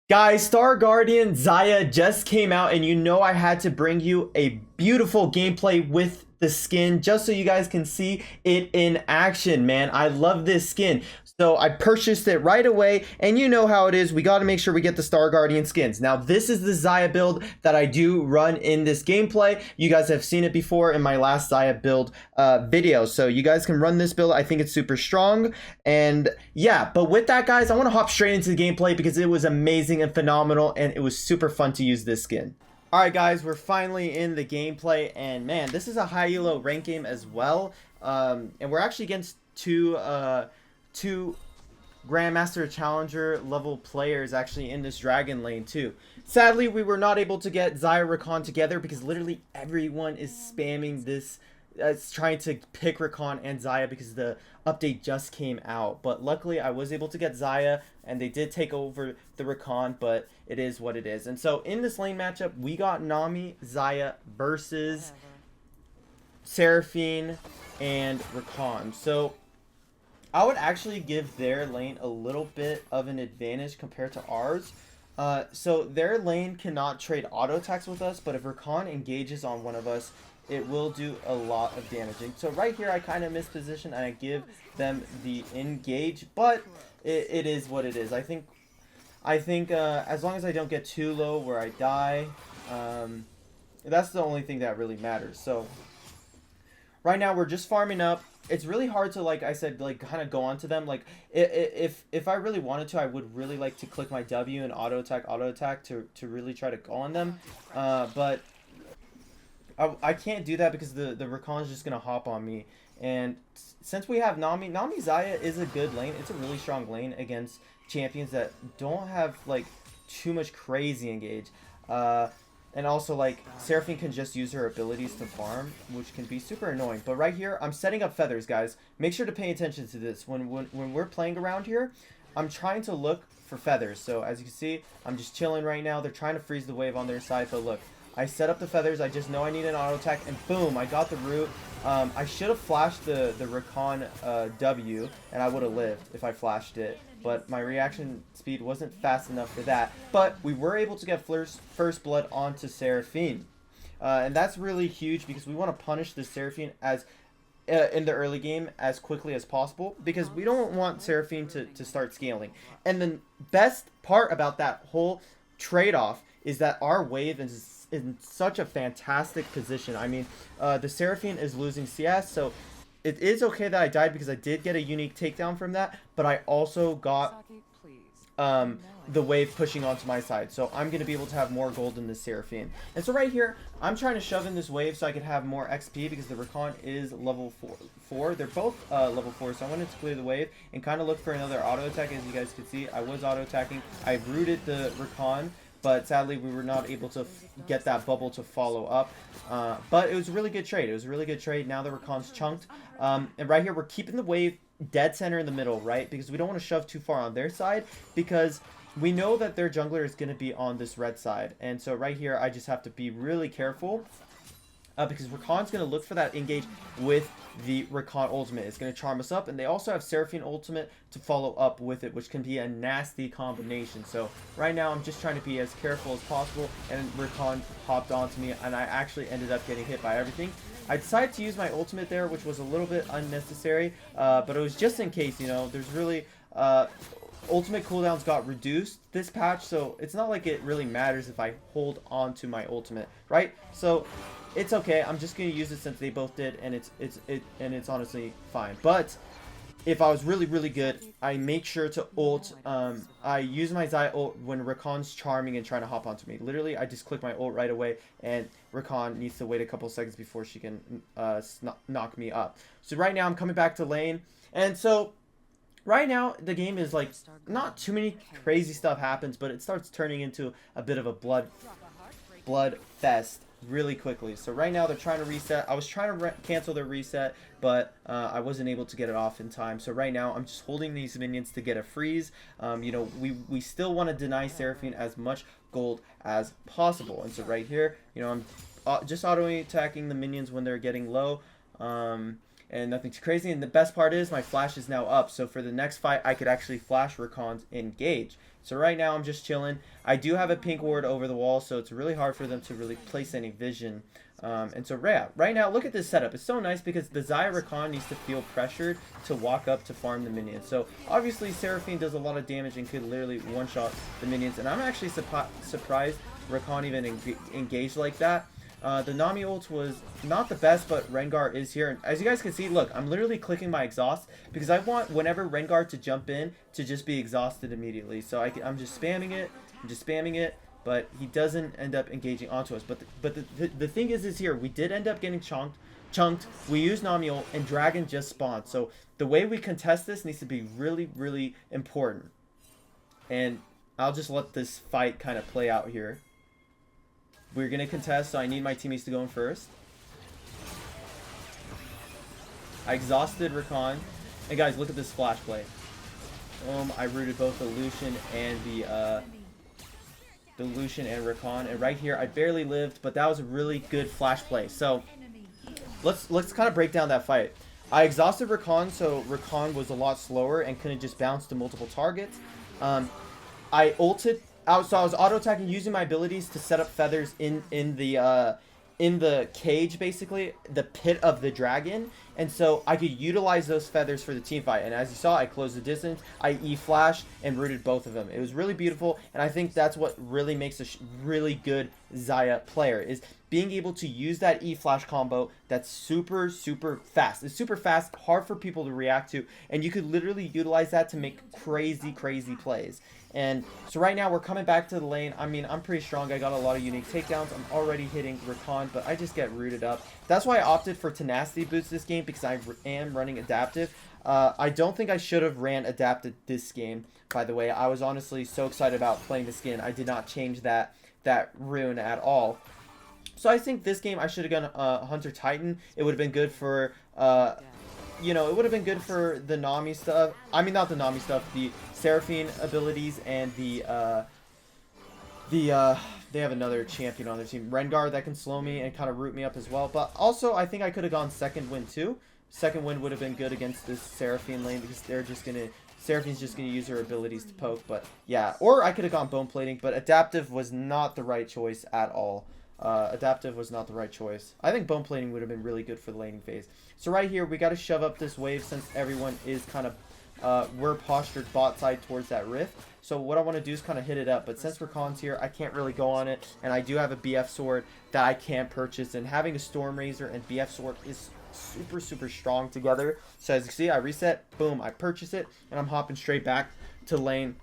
Guys, Star Guardian Xayah just came out, and you know I had to bring you a beautiful gameplay with the skin just so you guys can see it in action, man. I love this skin. So I purchased it right away, and you know how it is. We got to make sure we get the Star Guardian skins. Now, this is the Xayah build that I do run in this gameplay. You guys have seen it before in my last Xayah build video. So you guys can run this build. I think it's super strong. And yeah, but with that, guys, I want to hop straight into the gameplay because it was amazing and phenomenal, and it was super fun to use this skin. Alright guys, we're finally in the gameplay, and man, this is a high elo rank game as well. And we're actually against two Grandmaster Challenger level players actually in this Dragon lane too. Sadly, we were not able to get Xayah Rakan together because literally everyone is spamming this. It's trying to pick Rakan and Xayah because the update just came out. But luckily, I was able to get Xayah, and they did take over the Rakan, but it is what it is. And so in this lane matchup, we got Nami, Xayah versus Seraphine and Rakan. So I would actually give their lane a little bit of an advantage compared to ours. So their lane cannot trade auto attacks with us, but if Rakan engages on one of us, it will do a lot of damaging. So right here, I kind of misposition and I give them the engage, but it is what it is. I think as long as I don't get too low where I die, that's the only thing that really matters. So right now we're just farming up. It's really hard to, like I said, like kind of go onto them. Like if I really wanted to, I would really like to click my W and auto attack to really try to go on them. But I can't do that because the Rakan is just gonna hop on me. And since we have Nami Xayah is a good lane. It's a really strong lane against champions that don't have like too much crazy engage. And also, like, Seraphine can just use her abilities to farm, which can be super annoying. But right here, I'm setting up feathers, guys. Make sure to pay attention to this. When we're playing around here, I'm trying to look for feathers. So as you can see, I'm just chilling right now. They're trying to freeze the wave on their side, but look. I set up the feathers. I just know I need an auto attack, and boom, I got the root. I should have flashed the Rakan W, and I would have lived if I flashed it. But my reaction speed wasn't fast enough for that. But we were able to get first blood onto Seraphine. And that's really huge because we want to punish the Seraphine as in the early game as quickly as possible because we don't want Seraphine to start scaling. And the best part about that whole trade-off is that our wave is in such a fantastic position. I mean, the Seraphine is losing CS, so it is okay that I died because I did get a unique takedown from that, but I also got the wave pushing onto my side, so I'm going to be able to have more gold than the Seraphine. And so right here, I'm trying to shove in this wave so I can have more XP because the Rakan is level 4. They're both level 4, so I wanted to clear the wave and kind of look for another auto attack. As you guys can see, I was auto attacking. I rooted the Rakan, but sadly we were not able to get that bubble to follow up. But it was a really good trade. It was a really good trade. Now the Rakan's chunked. And right here we're keeping the wave dead center in the middle, right? Because we don't want to shove too far on their side because we know that their jungler is going to be on this red side. And so right here I just have to be really careful. Because Rakan's going to look for that engage with the Rakan ultimate. It's going to charm us up. And they also have Seraphine ultimate to follow up with it, which can be a nasty combination. So right now I'm just trying to be as careful as possible. And Rakan hopped onto me, and I actually ended up getting hit by everything. I decided to use my ultimate there, which was a little bit unnecessary. But it was just in case, you know, there's really... ultimate cooldowns got reduced this patch, so it's not like it really matters if I hold on to my ultimate, right? So it's okay. I'm just gonna use it since they both did, and it's honestly fine. But if I was really good, I make sure to ult. I use my Xayah ult when Rakan's charming and trying to hop onto me. Literally, I just click my ult right away, and Rakan needs to wait a couple seconds before she can knock me up. So right now I'm coming back to lane, and so right now the game is like not too many crazy stuff happens, but it starts turning into a bit of a blood fest really quickly. So right now they're trying to reset. I was trying to cancel their reset, but I wasn't able to get it off in time. So right now I'm just holding these minions to get a freeze. You know, we still want to deny Seraphine as much gold as possible. And so right here, you know, I'm just auto attacking the minions when they're getting low. and nothing too crazy. And the best part is my flash is now up, so for the next fight I could actually flash Rakan's engage. So right now I'm just chilling. I do have a pink ward over the wall, so it's really hard for them to really place any vision. And so yeah, right now look at this setup. It's so nice because the Xayah Rakan needs to feel pressured to walk up to farm the minions. So obviously Seraphine does a lot of damage and could literally one-shot the minions. And I'm actually surprised Rakan even engaged like that. The Nami ult was not the best, but Rengar is here. And as you guys can see, look, I'm literally clicking my exhaust because I want whenever Rengar to jump in to just be exhausted immediately. So I'm just spamming it. I'm just spamming it. But he doesn't end up engaging onto us. But the thing is here, we did end up getting chunked. We used Nami ult, and Dragon just spawned. So the way we contest this needs to be really, really important. And I'll just let this fight kind of play out here. We're going to contest, so I need my teammates to go in first. I exhausted Rakan. And guys, look at this flash play. I rooted both the Lucian and the Lucian and Rakan. And right here, I barely lived, but that was a really good flash play. So let's kind of break down that fight. I exhausted Rakan, so Rakan was a lot slower and couldn't just bounce to multiple targets. I ulted out, so I was auto attacking using my abilities to set up feathers in the cage, basically the pit of the dragon, and so I could utilize those feathers for the team fight. And as you saw, I closed the distance, I E-flashed and rooted both of them. It was really beautiful, and I think that's what really makes a really good Xayah player, is being able to use that E-flash combo that's super fast. It's super fast, hard for people to react to, and you could literally utilize that to make crazy plays. And so right now we're coming back to the lane. I mean, I'm pretty strong. I got a lot of unique takedowns. I'm already hitting Rakan, but I just get rooted up. That's why I opted for tenacity boost this game, because I am running adaptive. I don't think I should have ran adapted this game, by the way. I was honestly so excited about playing the skin. I did not change that rune at all. So I think this game I should have gone Hunter Titan. It would have been good for you know, it would have been good for the Nami stuff. I mean, not the Nami stuff, the Seraphine abilities, and they have another champion on their team, Rengar, that can slow me and kind of root me up as well. But also, I think I could have gone second wind too. Second wind would have been good against this Seraphine lane, because Seraphine's just gonna use her abilities to poke. But yeah, or I could have gone bone plating, but adaptive was not the right choice at all. Adaptive was not the right choice. I think bone plating would have been really good for the laning phase. So right here, we got to shove up this wave since everyone is kind of, we're postured bot side towards that rift. So what I want to do is kind of hit it up. But since Rakan's here, I can't really go on it. And I do have a BF sword that I can purchase. And having a Storm Razor and BF sword is super strong together. So as you see, I reset, boom, I purchase it. And I'm hopping straight back to lane,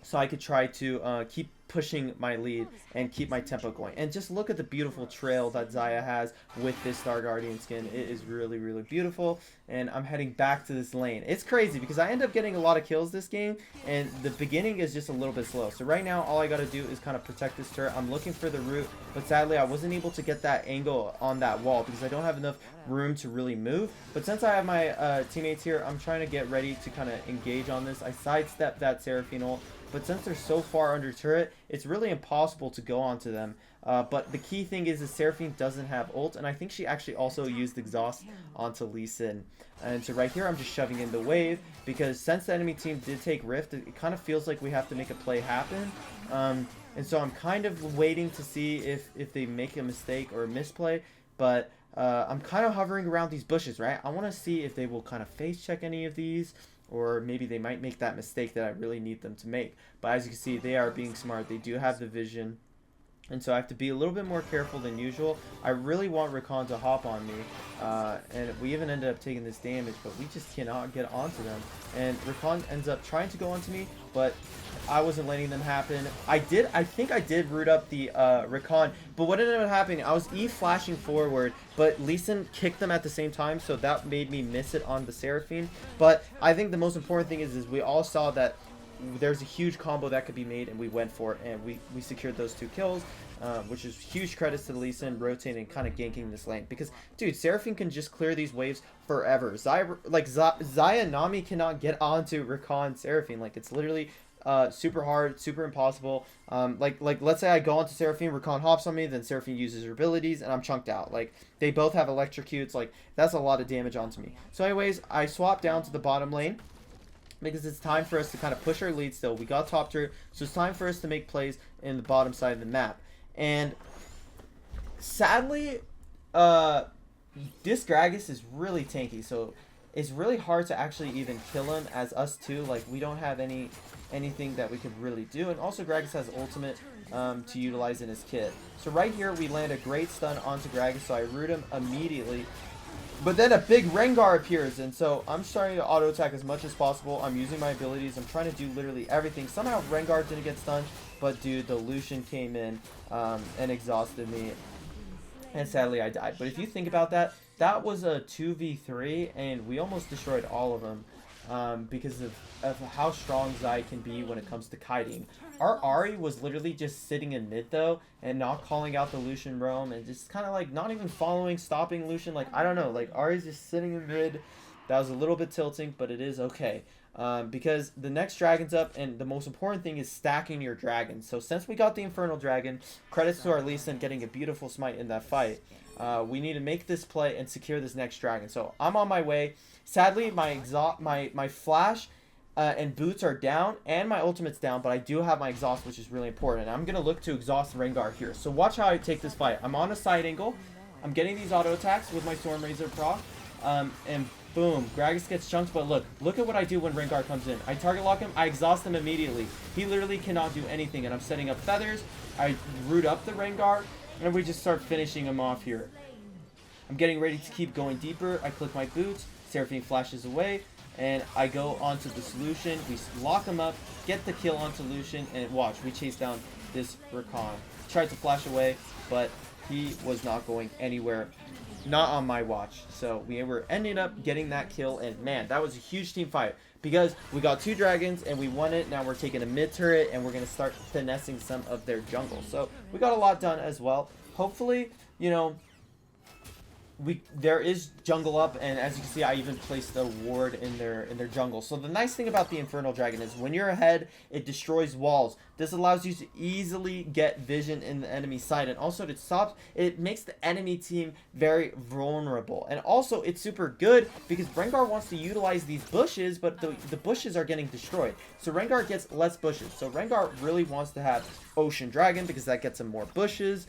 so I could try to keep pushing my lead and keep my tempo going. And just look at the beautiful trail that Xayah has with this Star Guardian skin. It is really beautiful. And I'm heading back to this lane. It's crazy because I end up getting a lot of kills this game, and the beginning is just a little bit slow. So right now, all I got to do is kind of protect this turret. I'm looking for the root, but sadly, I wasn't able to get that angle on that wall because I don't have enough room to really move. But since I have my teammates here, I'm trying to get ready to kind of engage on this. I sidestepped that Seraphine ult, but since they're so far under turret, it's really impossible to go onto them. But the key thing is Seraphine doesn't have ult, and I think she actually also used exhaust onto Lee Sin. And so right here, I'm just shoving in the wave, because since the enemy team did take Rift, it kind of feels like we have to make a play happen. And so I'm kind of waiting to see if they make a mistake or a misplay, but I'm kind of hovering around these bushes, right? I want to see if they will kind of face check any of these, or maybe they might make that mistake that I really need them to make. But as you can see, they are being smart. They do have the vision. And so I have to be a little bit more careful than usual. I really want Rakan to hop on me. And we even ended up taking this damage, but we just cannot get onto them. And Rakan ends up trying to go onto me, but I wasn't letting them happen. I think I did root up the Rakan, but what ended up happening, I was E-flashing forward, but Lee Sin kicked them at the same time, so that made me miss it on the Seraphine. But I think the most important thing is we all saw that there's a huge combo that could be made, and we went for it, and we secured those 2 kills, which is huge credits to Lee Sin rotating and kind of ganking this lane. Because, dude, Seraphine can just clear these waves forever. Xayah Nami cannot get onto Rakan Seraphine. Like, it's literally super hard, super impossible. Like let's say I go onto Seraphine, Rakan hops on me, then Seraphine uses her abilities, and I'm chunked out. Like they both have electrocutes. Like that's a lot of damage onto me. So anyways, I swap down to the bottom lane because it's time for us to kind of push our lead still. We got top tier, so it's time for us to make plays in the bottom side of the map. And sadly, this Gragas is really tanky, so it's really hard to actually even kill him as us two. Like we don't have anything that we could really do. And also Gragas has ultimate to utilize in his kit. So right here we land a great stun onto Gragas, so I root him immediately. But then a big Rengar appears, and so I'm starting to auto attack as much as possible. I'm using my abilities. I'm trying to do literally everything. Somehow Rengar didn't get stunned, but dude, the Lucian came in and exhausted me. And sadly I died. But if you think about that, that was a 2v3 and we almost destroyed all of them because of how strong Xayah can be when it comes to kiting. Our Ahri was literally just sitting in mid though and not calling out the Lucian roam and just kind of like not even following, stopping Lucian. Like I don't know, like Ahri's just sitting in mid. That was a little bit tilting, but it is okay. Because the next dragon's up, and the most important thing is stacking your dragon. So since we got the Infernal Dragon, credits to our Lee Sin getting a beautiful smite in that fight. We need to make this play and secure this next dragon. So I'm on my way. Sadly, my flash and boots are down, and my ultimate's down, but I do have my exhaust, which is really important. And I'm going to look to exhaust Rengar here. So watch how I take this fight. I'm on a side angle. I'm getting these auto attacks with my Storm Razor proc. And boom, Gragas gets chunked, but look at what I do when Rengar comes in. I target lock him, I exhaust him immediately. He literally cannot do anything, and I'm setting up feathers. I root up the Rengar, and we just start finishing him off here. I'm getting ready to keep going deeper. I click my boots, Seraphine flashes away, and I go onto the Lucian. We lock him up, get the kill onto Lucian, and watch, we chase down this Rakan. Tried to flash away, but he was not going anywhere. Not on my watch. So we were ending up getting that kill, and man, that was a huge team fight because we got 2 dragons and we won it. Now we're taking a mid turret and we're going to start finessing some of their jungle. So we got a lot done as well. Hopefully, you know, there is jungle up, and as you can see, I even placed a ward in their jungle. So the nice thing about the Infernal Dragon is when you're ahead, it destroys walls. This allows you to easily get vision in the enemy side, and also it makes the enemy team very vulnerable. And also it's super good because Rengar wants to utilize these bushes, but the bushes are getting destroyed. So Rengar gets less bushes. So Rengar really wants to have Ocean Dragon because that gets him more bushes.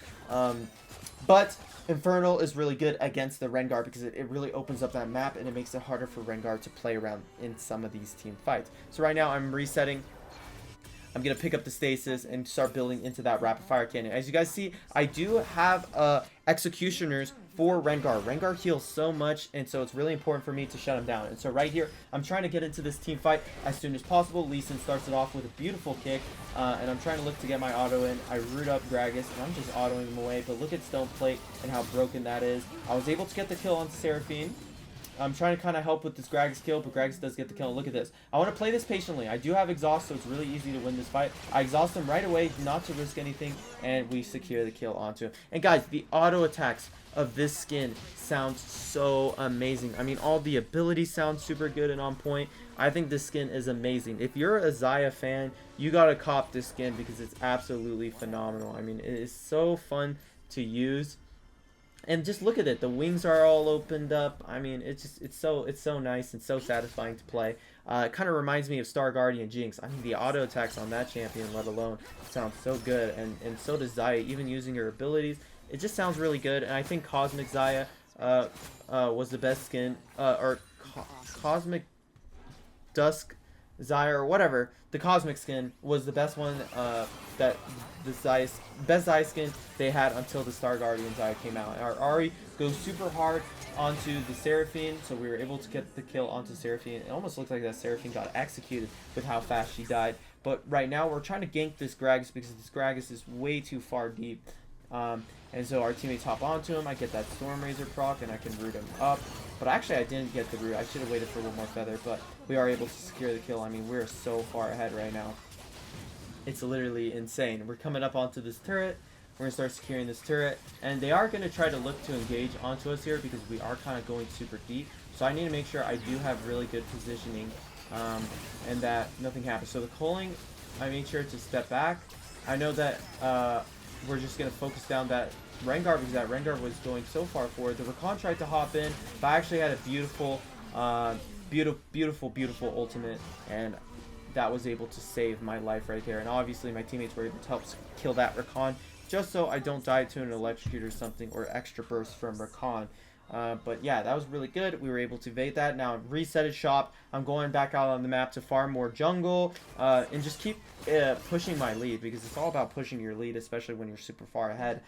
But Infernal is really good against the Rengar because it really opens up that map and it makes it harder for Rengar to play around in some of these team fights. So right now I'm resetting. I'm going to pick up the stasis and start building into that rapid fire cannon. As you guys see, I do have executioners for Rengar. Rengar heals so much, and so it's really important for me to shut him down. And so right here, I'm trying to get into this team fight as soon as possible. Lee Sin starts it off with a beautiful kick, and I'm trying to look to get my auto in. I root up Gragas, and I'm just autoing him away, but look at Stone Plate and how broken that is. I was able to get the kill onto Seraphine. I'm trying to kind of help with this Gragas kill, but Gragas does get the kill. Look at this. I want to play this patiently. I do have exhaust, so it's really easy to win this fight. I exhaust him right away, not to risk anything, and we secure the kill onto him. And guys, the auto attacks of this skin sounds so amazing. I mean, all the abilities sound super good and on point. I think this skin is amazing. If you're a Xayah fan, you gotta cop this skin because it's absolutely phenomenal. I mean, it is so fun to use. And just look at it. The wings are all opened up. I mean, it's so nice and so satisfying to play. It kind of reminds me of Star Guardian Jinx. I mean, the auto attacks on that champion, let alone, sound so good. And so does Xayah, even using her abilities. It just sounds really good. And I think Cosmic Xayah was the best skin, or Cosmic Dusk Xayah or whatever. The Cosmic skin was the best one that the best Xayah skin they had until the Star Guardian Xayah came out. Our Ahri goes super hard onto the Seraphine, so we were able to get the kill onto Seraphine. It almost looks like that Seraphine got executed with how fast she died. But right now we're trying to gank this Gragas because this Gragas is way too far deep. And so our teammates hop onto him. I get that Storm Razor proc and I can root him up. But actually I didn't get the root. I should have waited for one more feather, but we are able to secure the kill. I mean, we're so far ahead right now. It's literally insane. We're coming up onto this turret. We're going to start securing this turret. And they are going to try to look to engage onto us here because we are kind of going super deep. So I need to make sure I do have really good positioning and that nothing happens. So the culling I made sure to step back. I know that we're just going to focus down that Rengar because that Rengar was going so far forward. The Rakan tried to hop in, but I actually had a beautiful, beautiful ultimate, and that was able to save my life right there. And obviously my teammates were able to help kill that Rakan, just so I don't die to an electrocute or something, or extra burst from Rakan. But yeah, that was really good. We were able to evade that. Now reset his shop. I'm going back out on the map to farm more jungle and just keep pushing my lead, because it's all about pushing your lead, especially when you're super far ahead.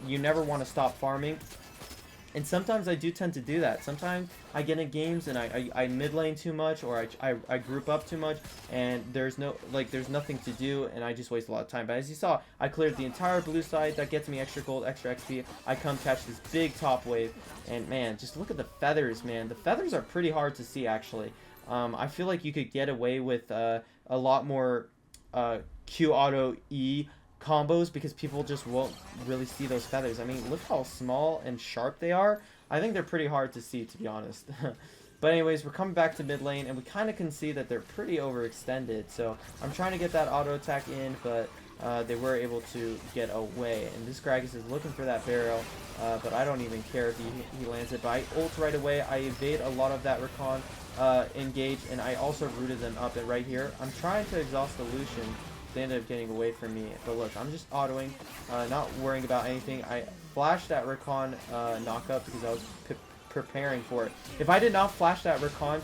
You never want to stop farming. And sometimes I do tend to do that. Sometimes I get in games and I mid lane too much, or I group up too much, and there's nothing to do, and I just waste a lot of time. But as you saw, I cleared the entire blue side. That gets me extra gold, extra XP. I come catch this big top wave, and man, just look at the feathers, man. The feathers are pretty hard to see, actually. I feel like you could get away with a lot more Q auto E combos, because people just won't really see those feathers. I mean, look how small and sharp they are. I think they're pretty hard to see, to be honest. But anyways, we're coming back to mid lane, and we kind of can see that they're pretty overextended. So I'm trying to get that auto attack in, but they were able to get away. And this Gragas is looking for that barrel, but I don't even care if he lands it. But I ult right away. I evade a lot of that Rakan engage, and I also rooted them up. And right here, I'm trying to exhaust the Lucian. They ended up getting away from me. But look, I'm just autoing, not worrying about anything. I flashed that Rakan knockup because I was preparing for it. If I did not flash that Rakan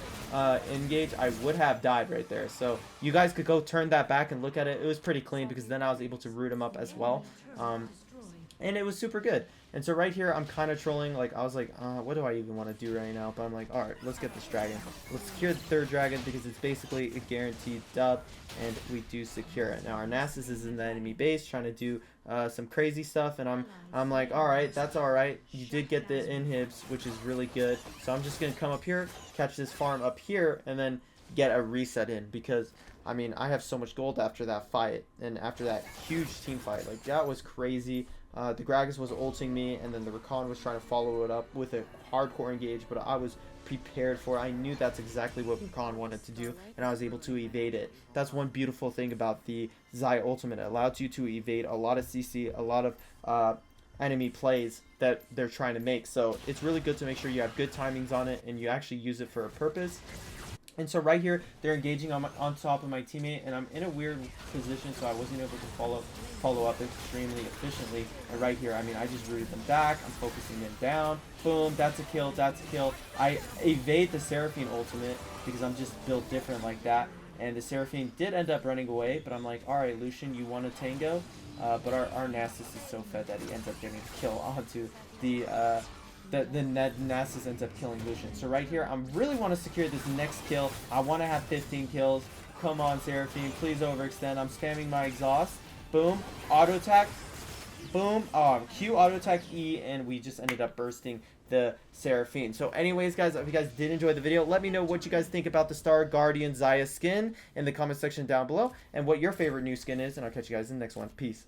engage, I would have died right there. So you guys could go turn that back and look at it. It was pretty clean, because then I was able to root him up as well. And it was super good. And so right here, I'm kind of trolling. Like, I was like, what do I even want to do right now? But I'm like, all right, let's get this dragon. Let's secure the third dragon, because it's basically a guaranteed dub, and we do secure it. Now, our Nasus is in the enemy base trying to do some crazy stuff, and I'm like, all right, that's all right. You did get the inhibs, which is really good. So I'm just going to come up here, catch this farm up here, and then get a reset in, because I mean, I have so much gold after that fight, and after that huge team fight. Like, that was crazy. The Gragas was ulting me, and then the Rakan was trying to follow it up with a hardcore engage, but I was prepared for it. I knew that's exactly what Rakan wanted to do, and I was able to evade it. That's one beautiful thing about the Xayah ultimate. It allows you to evade a lot of CC, a lot of enemy plays that they're trying to make. So it's really good to make sure you have good timings on it, and you actually use it for a purpose. And so right here, they're engaging on top of my teammate, and I'm in a weird position, so I wasn't able to follow up extremely efficiently. And right here, I mean, I just rooted them back. I'm focusing them down. Boom, that's a kill, that's a kill. I evade the Seraphine ultimate because I'm just built different like that. And the Seraphine did end up running away, but I'm like, all right, Lucian, you want to tango? But our Nasus is so fed that he ends up getting a kill onto the Nasus ends up killing Lucian. So right here, I really want to secure this next kill. I want to have 15 kills. Come on, Seraphine, please overextend. I'm spamming my exhaust. Boom, auto attack. Boom, Q auto attack E, and we just ended up bursting the Seraphine. So anyways, guys, if you guys did enjoy the video, let me know what you guys think about the Star Guardian Xayah skin in the comment section down below, and what your favorite new skin is, and I'll catch you guys in the next one. Peace.